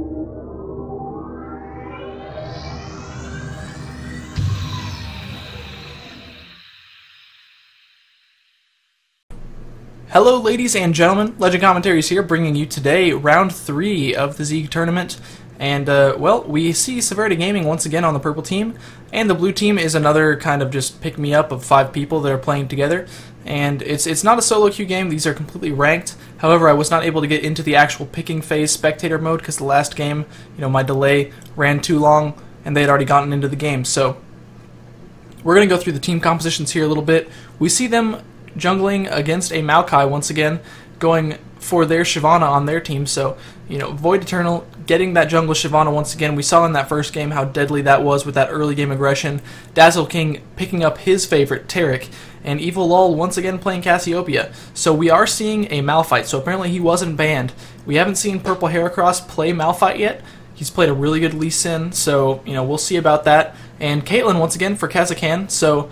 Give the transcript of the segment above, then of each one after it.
Hello ladies and gentlemen, Legend Commentaries here, bringing you today round 3 of the Z tournament. And, well, we see Severity Gaming once again on the purple team, and the blue team is another kind of just pick-me-up of 5 people that are playing together. And it's not a solo queue game, these are completely ranked. However, I was not able to get into the actual picking phase spectator mode because the last game, my delay ran too long, and they had already gotten into the game. So, we're going to go through the team compositions here a little bit. We see them jungling against a Maokai once again, going for their Shyvana on their team. So, Void Eternal getting that jungle Shyvana once again. We saw in that first game how deadly that was with that early game aggression. Dazzle King picking up his favorite, Taric, and Evil Lol once again playing Cassiopeia. So we are seeing a Malphite, so apparently he wasn't banned. We haven't seen Purple Heracross play Malphite yet. He's played a really good Lee Sin, so, we'll see about that. And Caitlyn once again for Kazakhstan, so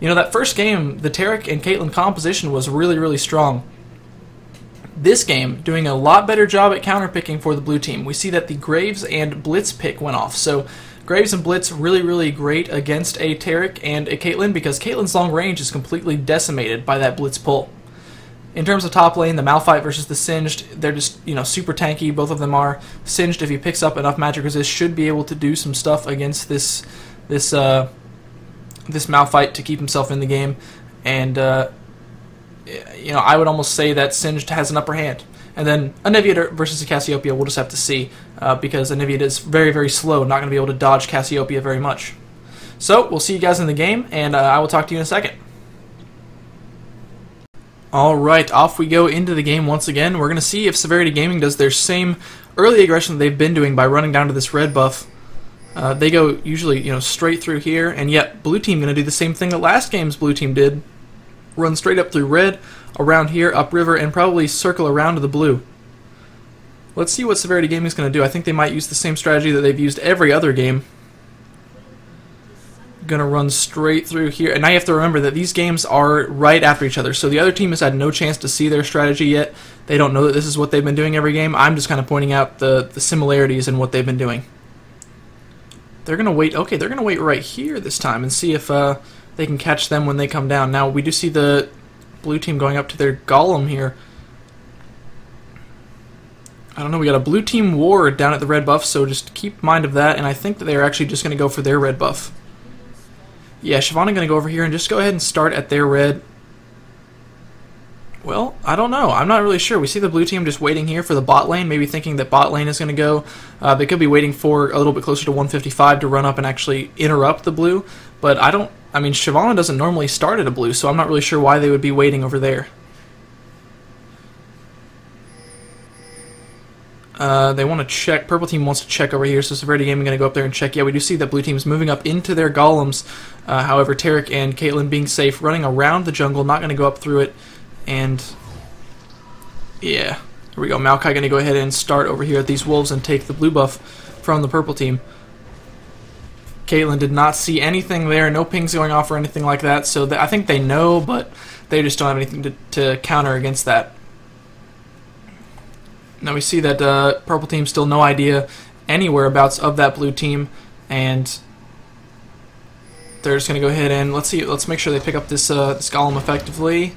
that first game, the Taric and Caitlyn composition was really, really strong. This game, doing a lot better job at counterpicking for the blue team. We see that the Graves and Blitz pick went off. So Graves and Blitz really, really great against a Taric and a Caitlyn because Caitlyn's long range is completely decimated by that Blitz pull. In terms of top lane, the Malphite versus the Singed, they're just, super tanky. Both of them are. Singed, if he picks up enough magic resist, should be able to do some stuff against this Malphite to keep himself in the game, and I would almost say that Singed has an upper hand. And then Anivia versus a Cassiopeia, we'll just have to see, because Anivia is very, very slow, not going to be able to dodge Cassiopeia very much. So, we'll see you guys in the game, and I will talk to you in a second. Alright, off we go into the game once again. We're going to see if Severity Gaming does their same early aggression that they've been doing by running down to this red buff. They go usually, straight through here, and yet blue team going to do the same thing that last game's blue team did. Run straight up through red, around here, upriver, and probably circle around to the blue. Let's see what Severity Gaming is going to do. I think they might use the same strategy that they've used every other game. Going to run straight through here, and now you have to remember that these games are right after each other, so the other team has had no chance to see their strategy yet. They don't know that this is what they've been doing every game. I'm just kind of pointing out the similarities in what they've been doing. They're going to wait. Okay, they're going to wait right here this time and see if they can catch them when they come down. Now, we do see the blue team going up to their golem here. I don't know, we got a blue team ward down at the red buff, so just keep mind of that, and I think that they're actually just going to go for their red buff. Yeah, Shyvana going to go over here and just go ahead and start at their red. Well, I don't know. I'm not really sure. We see the blue team just waiting here for the bot lane, maybe thinking that bot lane is going to go. They could be waiting for a little bit closer to 155 to run up and actually interrupt the blue, but I mean, Shyvana doesn't normally start at a blue, so I'm not really sure why they would be waiting over there. They want to check. Purple team wants to check over here, so Severity Gaming going to go up there and check. Yeah, we do see that blue team is moving up into their golems. However, Taric and Caitlyn being safe, running around the jungle, not going to go up through it. And yeah, here we go. Maokai going to go ahead and start over here at these wolves and take the blue buff from the purple team. Caitlyn did not see anything there, no pings going off or anything like that, so I think they know, but they just don't have anything to counter against that. Now we see that purple team still no idea any whereabouts of that blue team, and they're just going to go ahead and let's make sure they pick up this this golem effectively.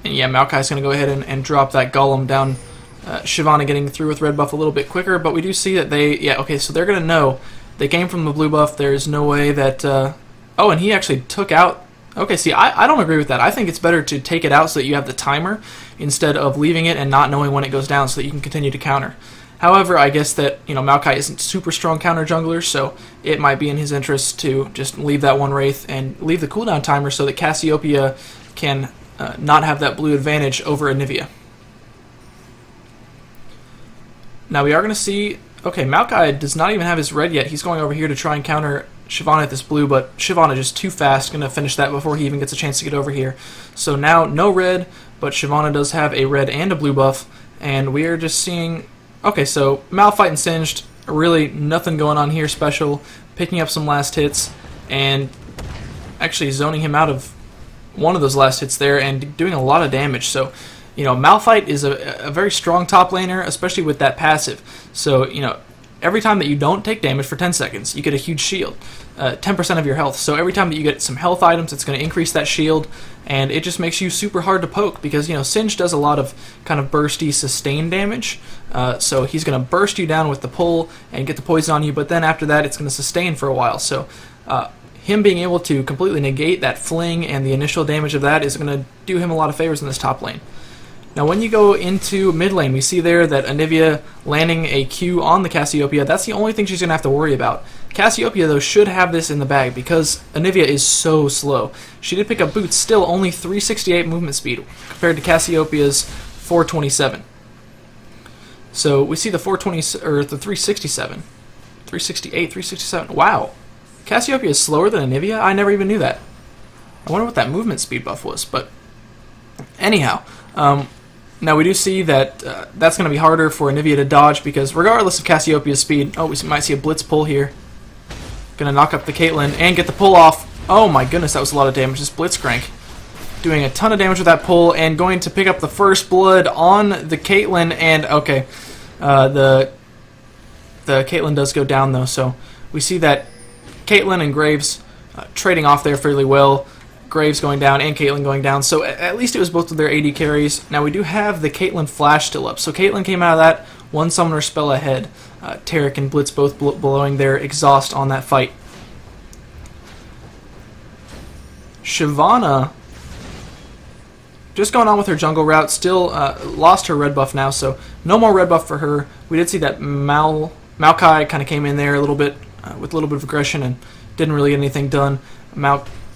And yeah, Maokai's going to go ahead and drop that golem down. Shyvana getting through with red buff a little bit quicker, but we do see that okay, so they're going to know they came from the blue buff. There's no way that oh, and he actually took out. Okay, see, I don't agree with that. I think it's better to take it out so that you have the timer instead of leaving it and not knowing when it goes down so that you can continue to counter. However, I guess that, Maokai isn't super strong counter jungler, so it might be in his interest to just leave that one Wraith and leave the cooldown timer so that Cassiopeia can not have that blue advantage over Anivia. Now we are going to see, okay, Maokai does not even have his red yet. He's going over here to try and counter Shyvana at this blue, but Shyvana just too fast, going to finish that before he even gets a chance to get over here. So now no red, but Shyvana does have a red and a blue buff, and we are just seeing, okay, so Malphite and Singed, really nothing going on here special, picking up some last hits, and actually zoning him out of one of those last hits there and doing a lot of damage. So you know, Malphite is a very strong top laner, especially with that passive. So, you know, every time that you don't take damage for 10 seconds, you get a huge shield, 10% of your health. So every time that you get some health items, it's going to increase that shield, and it just makes you super hard to poke because, you know, Singed does a lot of kind of bursty, sustained damage. So he's going to burst you down with the pull and get the poison on you, but then after that, it's going to sustain for a while. So him being able to completely negate that fling and the initial damage of that is going to do him a lot of favors in this top lane. Now, when you go into mid lane, we see there that Anivia landing a Q on the Cassiopeia. That's the only thing she's going to have to worry about. Cassiopeia, though, should have this in the bag because Anivia is so slow. She did pick up boots, still only 368 movement speed compared to Cassiopeia's 427. So we see the 420 or the 367, 368, 367. Wow, Cassiopeia is slower than Anivia. I never even knew that. I wonder what that movement speed buff was. But anyhow. Now we do see that that's going to be harder for Anivia to dodge because regardless of Cassiopeia's speed, oh, we might see a blitz pull here. Going to knock up the Caitlyn and get the pull off. Oh my goodness, that was a lot of damage. This Blitzcrank doing a ton of damage with that pull and going to pick up the first blood on the Caitlyn. And okay, the Caitlyn does go down though, so we see that Caitlyn and Graves trading off there fairly well. Graves going down and Caitlyn going down, so at least it was both of their AD carries. Now we do have the Caitlyn flash still up, so Caitlyn came out of that one summoner spell ahead. Tarek and Blitz both blowing their exhaust on that fight. Shyvana just going on with her jungle route, still lost her red buff now, so no more red buff for her. We did see that Maokai kind of came in there a little bit with a little bit of aggression and didn't really get anything done.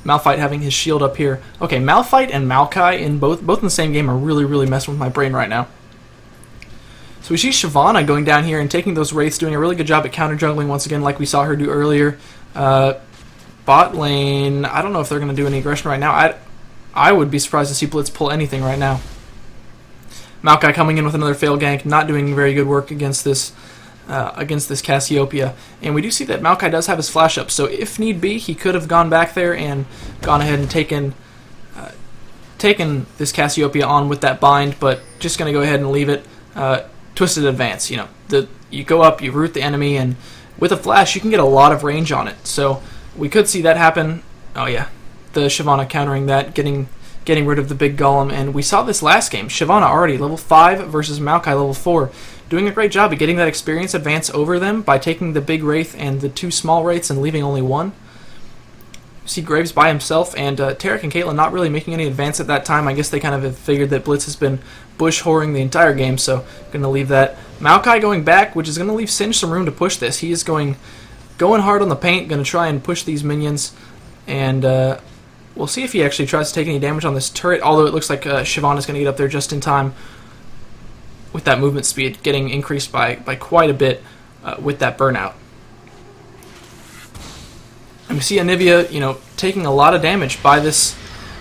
Malphite having his shield up here. Okay, Malphite and Maokai in both in the same game are really messing with my brain right now. So we see Shyvana going down here and taking those wraiths, doing a really good job at counter jungling once again, like we saw her do earlier. Bot lane, I don't know if they're going to do any aggression right now. I would be surprised to see Blitz pull anything right now. Maokai coming in with another fail gank, not doing very good work against this Cassiopeia. And we do see that Maokai does have his flash up, so if need be, he could have gone back there and gone ahead and taken this Cassiopeia on with that bind, but just going to go ahead and leave it. Twisted advance, you know, you go up, you root the enemy, and with a flash, you can get a lot of range on it. So we could see that happen. Oh yeah, the Shyvana countering that, getting rid of the big golem, and we saw this last game. Shyvana already level 5 versus Maokai level 4. Doing a great job of getting that experience advance over them by taking the big wraith and the 2 small wraiths and leaving only 1. See Graves by himself, and Tarek and Caitlyn not really making any advance at that time. I guess they kind of have figured that Blitz has been bush whoring the entire game, so going to leave that. Maokai going back, which is going to leave Singed some room to push this. He is going hard on the paint, going to try and push these minions, and we'll see if he actually tries to take any damage on this turret, although it looks like Shyvana's going to get up there just in time with that movement speed getting increased by quite a bit with that burnout. And we see Anivia, you know, taking a lot of damage by this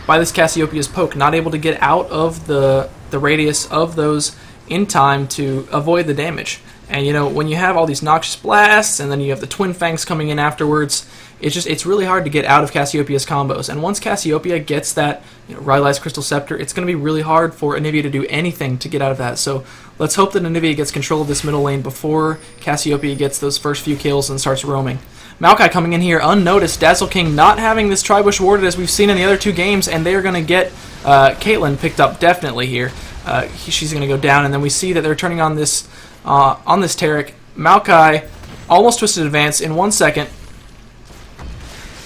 Cassiopeia's poke, not able to get out of the radius of those in time to avoid the damage. And you know, when you have all these noxious blasts and then you have the Twin Fangs coming in afterwards, it's really hard to get out of Cassiopeia's combos. And once Cassiopeia gets that, you know, Rylai's Crystal Scepter, it's going to be really hard for Anivia to do anything to get out of that. So let's hope that Anivia gets control of this middle lane before Cassiopeia gets those first few kills and starts roaming. Maokai coming in here unnoticed. Dazzle King not having this Tribush warded as we've seen in the other 2 games, and they are going to get Caitlyn picked up definitely here. She's going to go down, and then we see that they're turning on this Tarek. Maokai almost twisted advance in 1 second.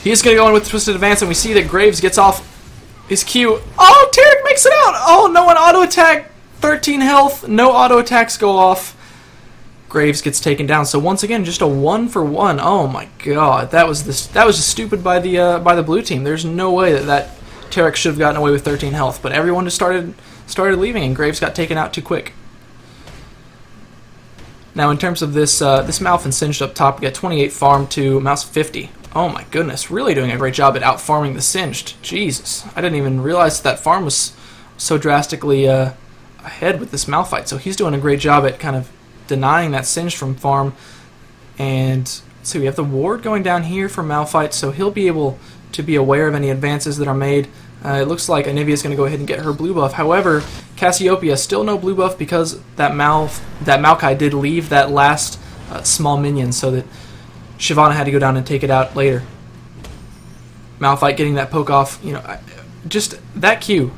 He is going to go in with twisted advance, and we see that Graves gets off his Q. Oh, Tarek makes it out! Oh, no one auto attack. 13 health. No auto attacks go off. Graves gets taken down. So once again, just a 1-for-1. Oh my god, that was just stupid by the blue team. There's no way that Tarek should have gotten away with 13 health, but everyone just started leaving, and Graves got taken out too quick. Now, in terms of this Malf and Singed up top, we got 28 farm to Mouse 50. Oh my goodness, really doing a great job at out-farming the Singed. Jesus, I didn't even realize that farm was so drastically ahead with this Malphite. So he's doing a great job at kind of denying that Singed from farm. And so we have the ward going down here for Malphite, so he'll be able to be aware of any advances that are made. It looks like Anivia is going to go ahead and get her blue buff. However, Cassiopeia still no blue buff because that Maokai did leave that last small minion, so that Shyvana had to go down and take it out later. Malphite getting that poke off, you know, just that Q.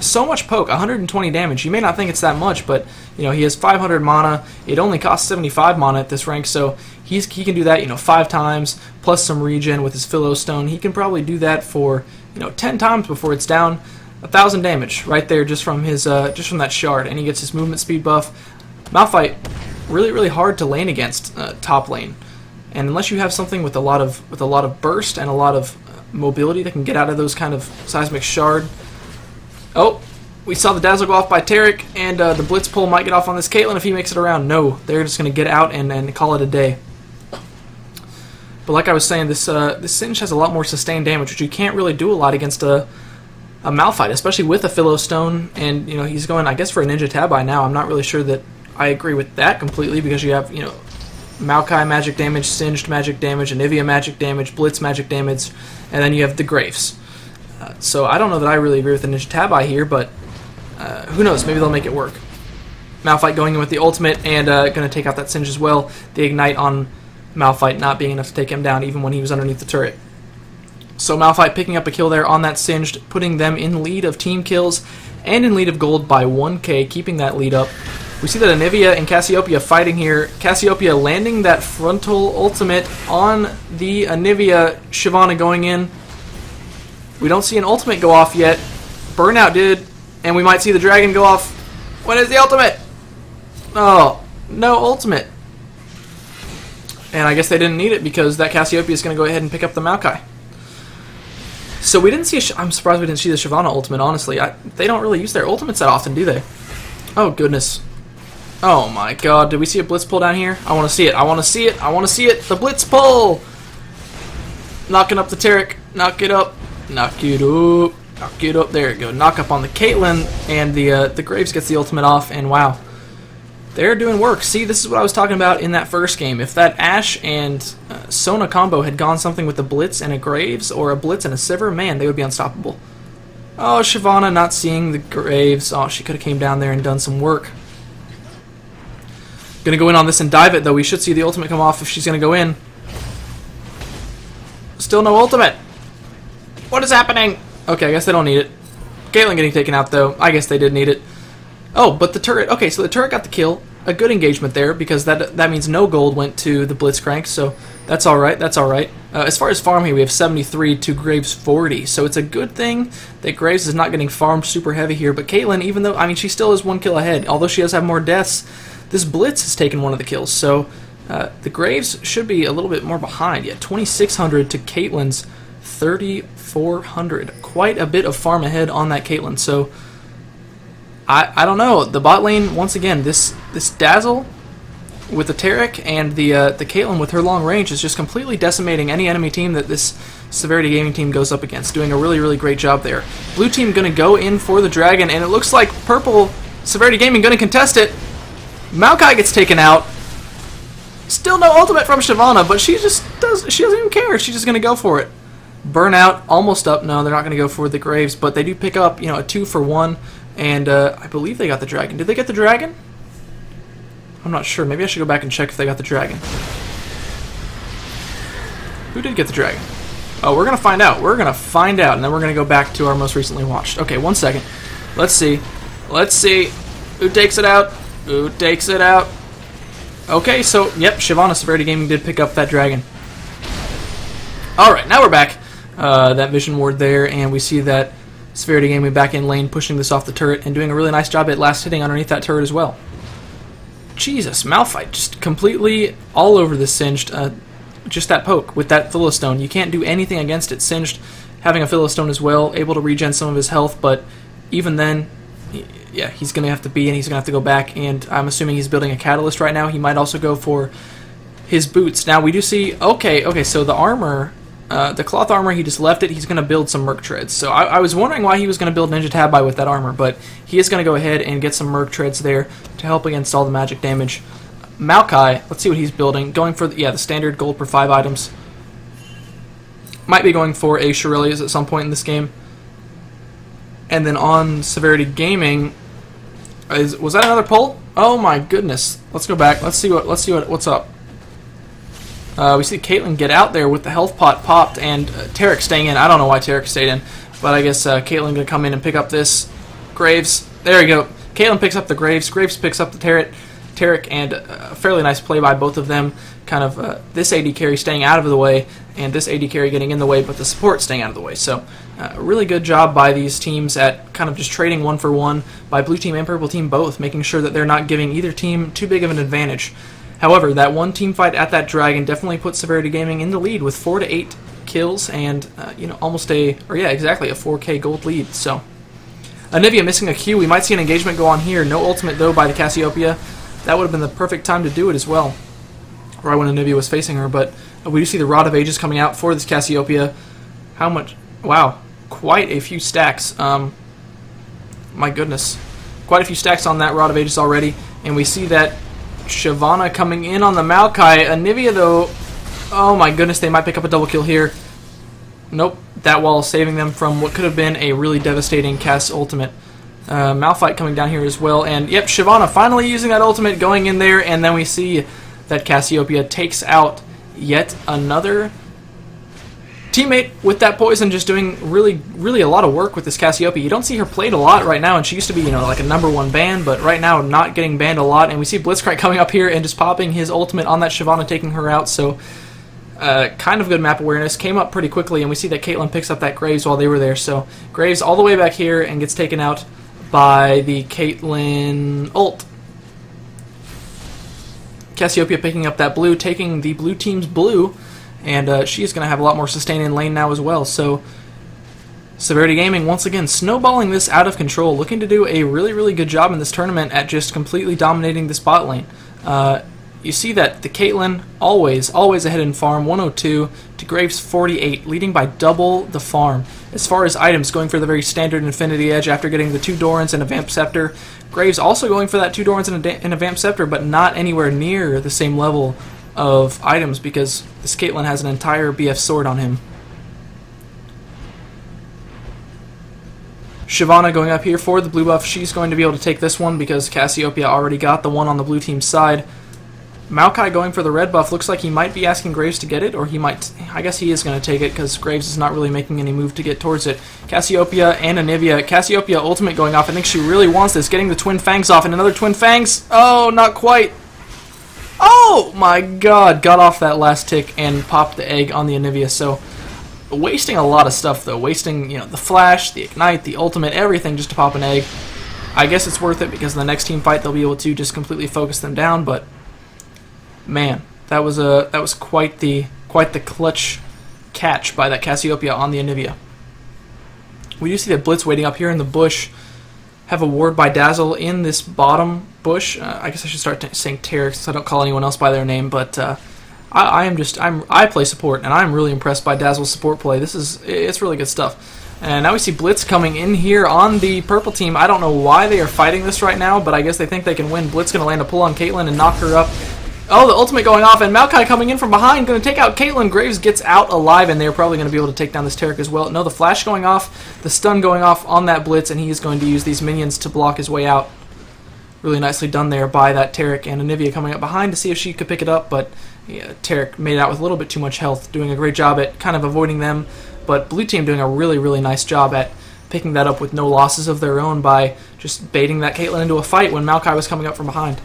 So much poke, 120 damage. You may not think it's that much, but you know, he has 500 mana. It only costs 75 mana at this rank, so he can do that, you know, 5 times plus some regen with his Philostone. He can probably do that for, you know, 10 times before it's down. 1,000 damage right there just from his just from that shard, and he gets his movement speed buff. Malphite really hard to lane against top lane, and unless you have something with a lot of burst and a lot of mobility that can get out of those kind of seismic shard. Oh, we saw the dazzle go off by Taric, and the blitz pull might get off on this Caitlyn if he makes it around. No, they're just going to get out and call it a day. But like I was saying, this Singe has a lot more sustained damage, which you can't really do a lot against a Malphite, especially with a Philostone. And you know, he's going, I guess, for a Ninja Tabi now. I'm not really sure that I agree with that completely, because you have, you know, Maokai magic damage, Singed magic damage, Anivia magic damage, Blitz magic damage, and then you have the Graves. So I don't know that I really agree with the Ninja Tabi here, but who knows? Maybe they'll make it work. Malphite going in with the ultimate and going to take out that Singe as well. The Ignite on Malphite not being enough to take him down even when he was underneath the turret. So Malphite picking up a kill there on that Singed, putting them in lead of team kills and in lead of gold by 1k, keeping that lead up. We see that Anivia and Cassiopeia fighting here. Cassiopeia landing that frontal ultimate on the Anivia. Shyvana going in. We don't see an ultimate go off yet. Burnout did, and we might see the dragon go off. When is the ultimate? Oh, no ultimate. And I guess they didn't need it because that Cassiopeia is going to go ahead and pick up the Maokai. So we didn't see I'm surprised we didn't see the Shyvana ultimate, honestly. They don't really use their ultimates that often, do they? Oh, goodness. Oh my god, did we see a blitz pull down here? I want to see it, I want to see it, I want to see it! The blitz pull! Knocking up the Taric, knock it up, knock it up, knock it up, there you go. Knock up on the Caitlyn, and the Graves gets the ultimate off, and wow. They're doing work. See, this is what I was talking about in that first game. If that Ashe and Sona combo had gone something with a Blitz and a Graves, or a Blitz and a Sivir, man, they would be unstoppable. Oh, Shyvana not seeing the Graves. Oh, she could have came down there and done some work. Gonna go in on this and dive it, though. We should see the ultimate come off if she's gonna go in. Still no ultimate. What is happening? Okay, I guess they don't need it. Caitlyn getting taken out, though. I guess they did need it. Oh, but the turret. Okay, so the turret got the kill. A good engagement there, because that means no gold went to the Blitzcrank, so that's alright, that's alright. As far as farm here, we have 73 to Graves 40, so it's a good thing that Graves is not getting farmed super heavy here, but Caitlyn, even though, I mean, she still is 1 kill ahead, although she does have more deaths, this Blitz has taken one of the kills, so the Graves should be a little bit more behind. Yeah, 2,600 to Caitlyn's 3,400. Quite a bit of farm ahead on that Caitlyn, so I don't know. The bot lane, once again, this Dazzle with the Taric and the Caitlyn with her long range is just completely decimating any enemy team that this Severity Gaming team goes up against, doing a really great job there. Blue team going to go in for the dragon, and it looks like purple Severity Gaming going to contest it. Maokai gets taken out. Still no ultimate from Shyvana, but she doesn't even care. She's just going to go for it. Burnout almost up. No, they're not going to go for the Graves, but they do pick up, you know, a 2-for-1. And I believe they got the dragon. Did they get the dragon? I'm not sure. Maybe I should go back and check if they got the dragon. Who did get the dragon? Oh, we're going to find out. We're going to find out, and then we're going to go back to our most recently watched. Okay, 1 second. Let's see. Let's see. Who takes it out? Who takes it out? Okay, so, yep, Shyvana Severity Gaming did pick up that dragon. Alright, now we're back. That Vision Ward there, and we see that Severity Gaming back in lane, pushing this off the turret, and doing a really nice job at last hitting underneath that turret as well. Jesus, Malphite just completely all over this Singed. Just that poke with that Philostone. You can't do anything against it. Singed having a Philostone as well, able to regen some of his health, but even then, yeah, he's going to have to be, and he's going to have to go back, and I'm assuming he's building a Catalyst right now. He might also go for his boots. Now, we do see, okay, so the armor, the cloth armor, he just left it. He's going to build some Merc Treads. So I was wondering why he was going to build Ninja Tabi with that armor, but he is going to go ahead and get some Merc Treads there to help against all the magic damage. Maokai, let's see what he's building. Going for, the standard gold per 5 items. Might be going for a Shurelius at some point in this game. And then on Severity Gaming, was that another pull? Oh my goodness! Let's go back. Let's see what's up. We see Caitlyn get out there with the health pot popped, and Tarek staying in. I don't know why Tarek stayed in, but I guess Caitlyn gonna come in and pick up this Graves. There you go. Caitlyn picks up the Graves. Graves picks up the Tarek, and a fairly nice play by both of them. Kind of this AD carry staying out of the way, and this AD carry getting in the way, but the support staying out of the way. So really good job by these teams at kind of just trading one for one, by blue team and purple team both, making sure that they're not giving either team too big of an advantage. However, that one team fight at that Dragon definitely put Severity Gaming in the lead with 4 to 8 kills and almost exactly a 4K gold lead. So Anivia missing a Q. We might see an engagement go on here. No ultimate though by the Cassiopeia. That would have been the perfect time to do it as well, right when Anivia was facing her. But we do see the Rod of Ages coming out for this Cassiopeia. How much? Wow, quite a few stacks. My goodness, quite a few stacks on that Rod of Ages already, and we see that Shyvana coming in on the Maokai. Anivia, though, oh my goodness, they might pick up a double kill here. Nope, that wall saving them from what could have been a really devastating Cass ultimate. Malphite coming down here as well, and yep, Shyvana finally using that ultimate, going in there, and then we see that Cassiopeia takes out yet another teammate with that poison, just doing really a lot of work with this Cassiopeia. You don't see her played a lot right now, and she used to be, like a #1 ban, but right now not getting banned a lot. And we see Blitzcrank coming up here and just popping his ultimate on that Shyvana, taking her out. So kind of good map awareness, came up pretty quickly, and we see that Caitlyn picks up that Graves while they were there. So Graves all the way back here and gets taken out by the Caitlyn ult. Cassiopeia picking up that blue, taking the blue team's blue, and she's going to have a lot more sustain in lane now as well. So Severity Gaming once again snowballing this out of control, looking to do a really good job in this tournament at just completely dominating the spot lane. You see that the Caitlyn always ahead in farm, 102 to Graves 48, leading by double the farm. As far as items, going for the very standard Infinity Edge after getting the 2 Dorans and a Vamp Scepter. Graves also going for that 2 Dorans and a Vamp Scepter, but not anywhere near the same level of items because this Caitlyn has an entire BF sword on him. Shyvana going up here for the blue buff. She's going to be able to take this one because Cassiopeia already got the one on the blue team's side. Maokai going for the red buff. Looks like he might be asking Graves to get it, or he might... I guess he is going to take it because Graves is not really making any move to get towards it. Cassiopeia and Anivia. Cassiopeia ultimate going off. I think she really wants this. Getting the Twin Fangs off, and another Twin Fangs. Oh, not quite. Oh my god. Got off that last tick and popped the egg on the Anivia. So wasting a lot of stuff, though. Wasting, the flash, the ignite, the ultimate, everything just to pop an egg. I guess it's worth it because in the next team fight they'll be able to just completely focus them down, but... man, that was quite the clutch catch by that Cassiopeia on the Anivia. We do see that Blitz waiting up here in the bush. Have a ward by Dazzle in this bottom bush. I guess I should start saying Tarek since I don't call anyone else by their name. But I play support and I'm really impressed by Dazzle's support play. It's really good stuff. And now we see Blitz coming in here on the purple team. I don't know why they are fighting this right now, but I guess they think they can win. Blitz going to land a pull on Caitlyn and knock her up. Oh, the ultimate going off, and Maokai coming in from behind, going to take out Caitlyn. Graves gets out alive, and they're probably going to be able to take down this Tarek as well. No, the flash going off, the stun going off on that Blitz, and he is going to use these minions to block his way out. Really nicely done there by that Tarek, and Anivia coming up behind to see if she could pick it up, but yeah, Tarek made it out with a little bit too much health, doing a great job at kind of avoiding them, but blue team doing a really nice job at picking that up with no losses of their own by just baiting that Caitlyn into a fight when Maokai was coming up from behind.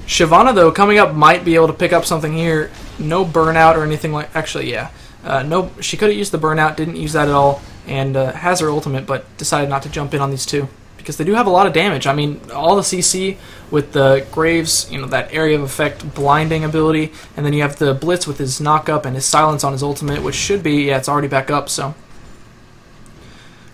Shyvana, though, coming up might be able to pick up something here. No burnout or anything like... actually, yeah. No, she could have used the burnout, didn't use that at all, and has her ultimate, but decided not to jump in on these two. Because they do have a lot of damage. I mean, all the CC with the Graves, that area of effect blinding ability, and then you have the Blitz with his knock-up and his silence on his ultimate, which should be... yeah, it's already back up, so...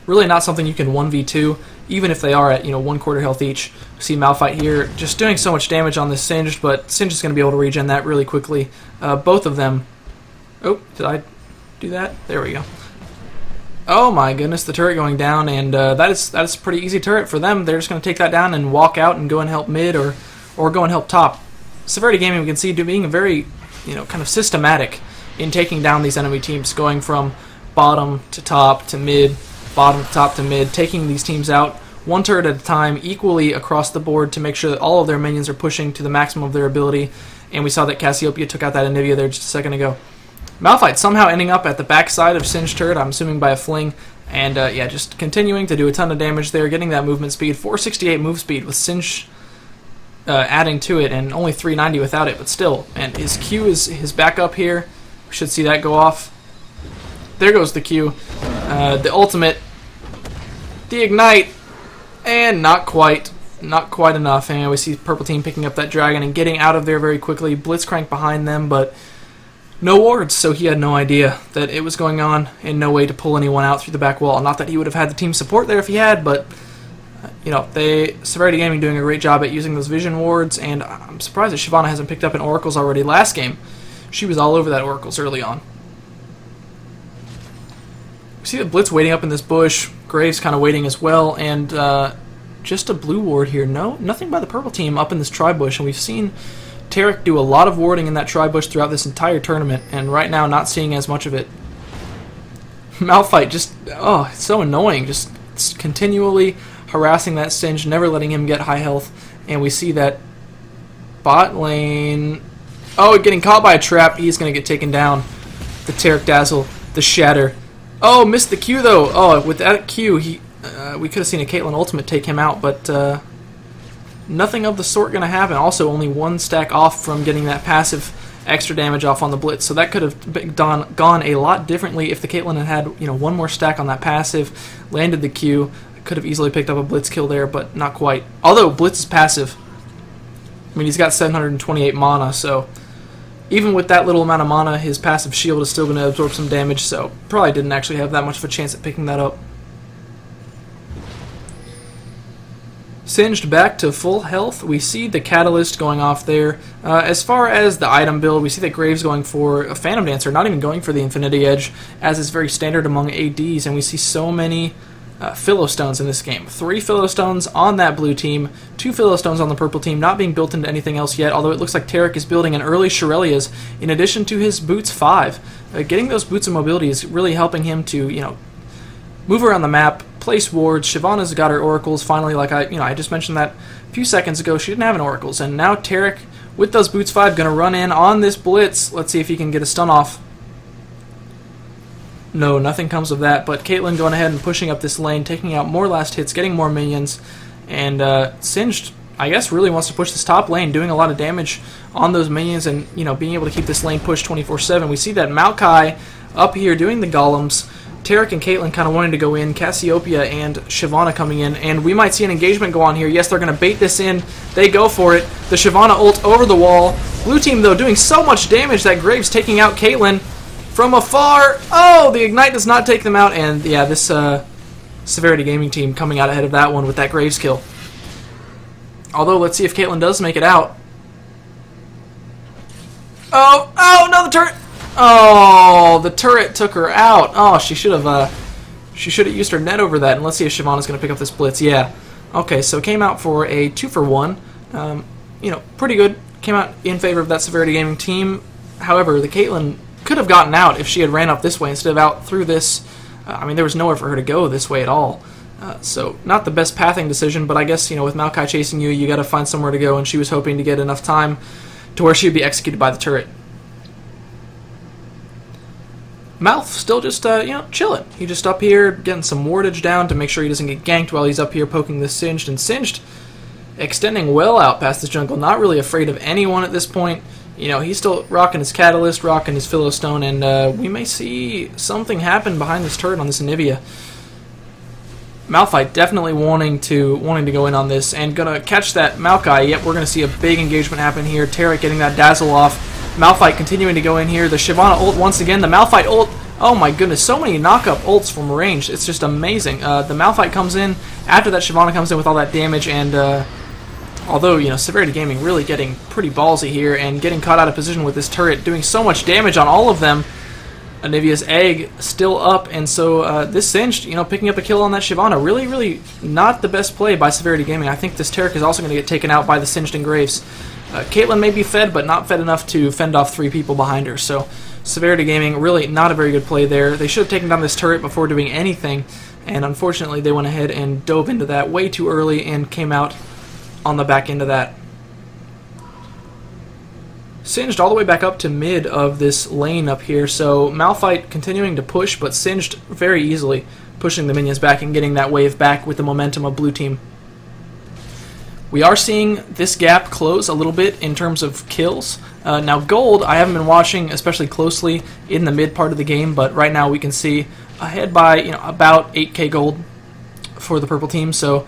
really not something you can 1v2, even if they are at 1/4 health each. See Malphite here just doing so much damage on this Singed, but Singed is going to be able to regen that really quickly. Both of them... oh, did I do that? There we go. Oh my goodness, the turret going down, and that is a pretty easy turret for them. They're just going to take that down and walk out and go and help mid or go and help top. Severity Gaming, we can see, being very kind of systematic in taking down these enemy teams, going from bottom to top to mid, bottom to top to mid, taking these teams out one turret at a time, equally across the board to make sure that all of their minions are pushing to the maximum of their ability. And we saw that Cassiopeia took out that Anivia there just a second ago. Malphite somehow ending up at the backside of Singed turret, I'm assuming by a fling. And yeah, just continuing to do a ton of damage there, getting that movement speed. 468 move speed with Singed adding to it, and only 390 without it, but still. And his Q is his back up here. We should see that go off. There goes the Q. The ultimate. The ignite. And not quite. Not quite enough. And we see purple team picking up that dragon and getting out of there very quickly. Blitzcrank behind them, but no wards, so he had no idea that it was going on and no way to pull anyone out through the back wall. Not that he would have had the team support there if he had, but you know, Severity Gaming doing a great job at using those vision wards, and I'm surprised that Shyvana hasn't picked up an Oracles already. Last game, she was all over that Oracles early on. We see the Blitz waiting up in this bush, Graves kind of waiting as well, and just a blue ward here. No, nothing by the purple team up in this tri-bush, and we've seen Tarek do a lot of warding in that tri-bush throughout this entire tournament, and right now not seeing as much of it. Malphite just, oh, it's so annoying, just continually harassing that Singed, never letting him get high health, and we see that bot lane, oh, getting caught by a trap. He's going to get taken down. The Tarek Dazzle, the Shatter. Oh, missed the Q though. Oh, with that Q, we could have seen a Caitlyn ultimate take him out, but nothing of the sort going to happen. Also, only one stack off from getting that passive extra damage off on the Blitz, so that could have gone a lot differently if the Caitlyn had one more stack on that passive, landed the Q. Could have easily picked up a Blitz kill there, but not quite. Although Blitz is passive. I mean, he's got 728 mana, so even with that little amount of mana, his passive shield is still going to absorb some damage, so probably didn't actually have that much of a chance at picking that up. Singed back to full health. We see the Catalyst going off there. As far as the item build, we see that Graves going for a Phantom Dancer, not even going for the Infinity Edge, as is very standard among ADs, and we see so many Philowstones in this game. 3 Philowstones on that blue team, 2 Philowstones on the purple team, not being built into anything else yet, although it looks like Tarek is building an early Shirelia's in addition to his Boots 5. Getting those Boots of Mobility is really helping him to, move around the map, place wards. Shyvana's got her Oracles finally, like I just mentioned that a few seconds ago. She didn't have an Oracles, and now Tarek, with those Boots 5, going to run in on this Blitz. Let's see if he can get a stun off. No, nothing comes of that, but Caitlyn going ahead and pushing up this lane, taking out more last hits, getting more minions, and Singed, I guess, really wants to push this top lane, doing a lot of damage on those minions and, being able to keep this lane pushed 24/7. We see that Maokai up here doing the golems, Tarek and Caitlyn kind of wanting to go in, Cassiopeia and Shyvana coming in, and we might see an engagement go on here. Yes, they're going to bait this in. They go for it. The Shyvana ult over the wall. Blue team, though, doing so much damage that Graves taking out Caitlyn from afar. Oh, the Ignite does not take them out, and yeah, this Severity Gaming team coming out ahead of that one with that Graves kill. Although, let's see if Caitlyn does make it out. Oh, no, the turret. Oh, the turret took her out. Oh, she should have used her net over that. And let's see if Shyvana's going to pick up this Blitz. Yeah. Okay, so came out for a 2-for-1. Pretty good. Came out in favor of that Severity Gaming team. However, the Caitlyn could have gotten out if she had ran up this way instead of out through this. There was nowhere for her to go this way at all. So not the best pathing decision, but I guess, with Maokai chasing you, you got to find somewhere to go, and she was hoping to get enough time to where she would be executed by the turret. Mouth still just, chilling. He just up here getting some wardage down to make sure he doesn't get ganked while he's up here poking this Singed, and Singed extending well out past this jungle, not really afraid of anyone at this point. He's still rocking his Catalyst, rocking his Philowstone, and we may see something happen behind this turret on this Anivia. Malphite definitely wanting to go in on this, and gonna catch that Maokai. Yep, we're gonna see a big engagement happen here. Tarek getting that Dazzle off. Malphite continuing to go in here. The Shyvana ult once again. The Malphite ult. Oh my goodness, so many knock-up ults from range. It's just amazing. The Malphite comes in after that Shyvana comes in with all that damage, and although, Severity Gaming really getting pretty ballsy here and getting caught out of position with this turret, doing so much damage on all of them. Anivia's egg still up, and so this Singed, picking up a kill on that Shyvana, really, really not the best play by Severity Gaming. I think this Tarek is also going to get taken out by the Singed and Graves. Caitlyn may be fed, but not fed enough to fend off 3 people behind her, so Severity Gaming, really not a very good play there. They should have taken down this turret before doing anything, and unfortunately they went ahead and dove into that way too early and came out on the back end of that. Singed all the way back up to mid of this lane up here, so Malphite continuing to push, but Singed very easily, pushing the minions back and getting that wave back with the momentum of blue team. We are seeing this gap close a little bit in terms of kills. Now gold, I haven't been watching especially closely in the mid part of the game, but right now we can see ahead by about 8k gold for the purple team, so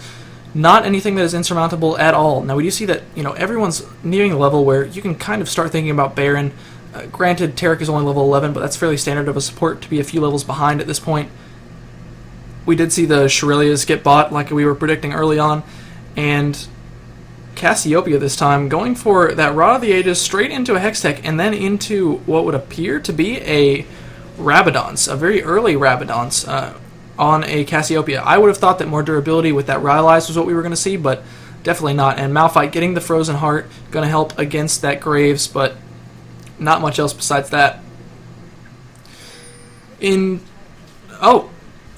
not anything that is insurmountable at all. Now we do see that everyone's nearing the level where you can kind of start thinking about Baron. Granted, Taric is only level 11, but that's fairly standard of a support to be a few levels behind at this point. We did see the Shurelias get bought like we were predicting early on, and Cassiopeia this time going for that Rod of the Ages straight into a Hextech and then into what would appear to be a Rabadon's, a very early Rabadon's on a Cassiopeia. I would have thought that more durability with that Rylai's was what we were going to see, but definitely not. And Malphite getting the Frozen Heart, going to help against that Graves, but not much else besides that.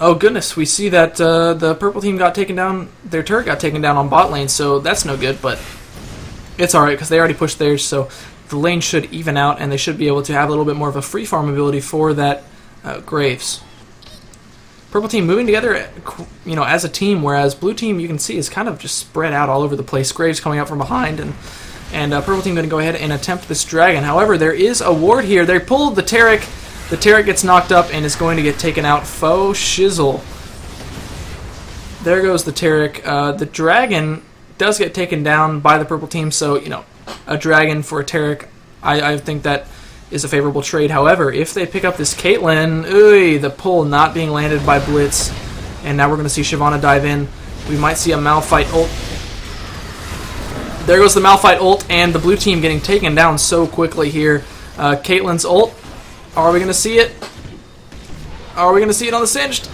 Oh goodness, we see that the purple team got taken down, their turret got taken down on bot lane, so that's no good, but it's alright because they already pushed theirs, so the lane should even out and they should be able to have a little bit more of a free farm ability for that Graves. Purple team moving together, as a team, whereas blue team, you can see, is kind of just spread out all over the place. Graves coming up from behind, and purple team going to go ahead and attempt this dragon. However, there is a ward here. They pulled the Taric. The Taric gets knocked up and is going to get taken out. Faux shizzle. There goes the Taric. The dragon does get taken down by the purple team, so, a dragon for a Taric, I think that is a favorable trade. However, if they pick up this Caitlyn, the pull not being landed by Blitz, and now we're going to see Shyvana dive in. We might see a Malphite ult. There goes the Malphite ult, and the blue team getting taken down so quickly here. Caitlyn's ult. Are we going to see it? Are we going to see it on the Singed?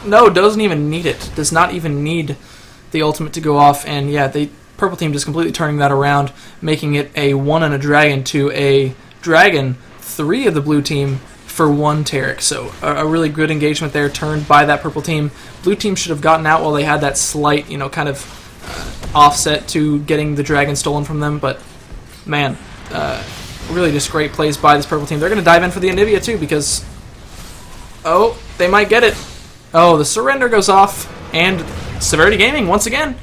No, doesn't even need it. Does not even need the ultimate to go off, and yeah, the purple team just completely turning that around, making it a 1 and a dragon to a dragon, 3 of the blue team for 1 Taric. So a really good engagement there turned by that purple team. Blue team should have gotten out while they had that slight, kind of offset to getting the dragon stolen from them, but man, really just great plays by this purple team. They're going to dive in for the Anivia too because, they might get it. The surrender goes off, and Severity Gaming once again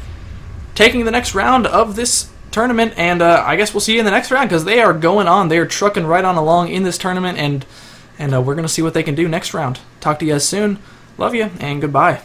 taking the next round of this tournament, and I guess we'll see you in the next round because they are going on. They are trucking right on along in this tournament, and we're going to see what they can do next round. Talk to you guys soon. Love you, and goodbye.